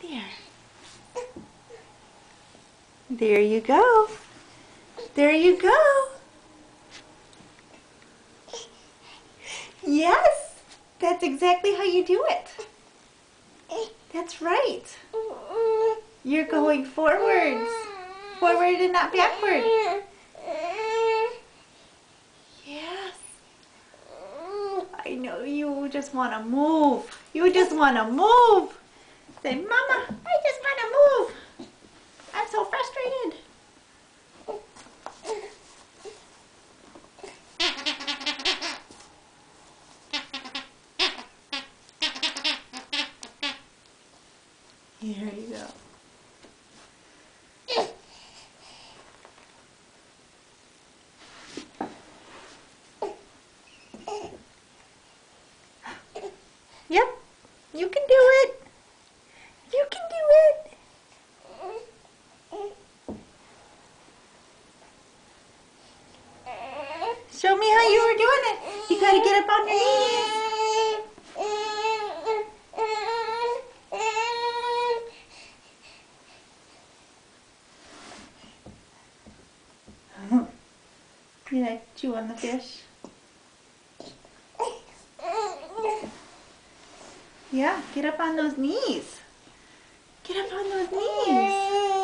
There. There you go. There you go. Yes, that's exactly how you do it. That's right. You're going forwards. Forward and not backward. Yes. I know you just want to move. You just want to move. Say, Mama, I just want to move. I'm so frustrated. Here you go. Yep, you can do it. You can do it. Show me how you were doing it. You gotta get up on your knees. You like chew on the fish? Yeah, get up on those knees. Get up on those knees.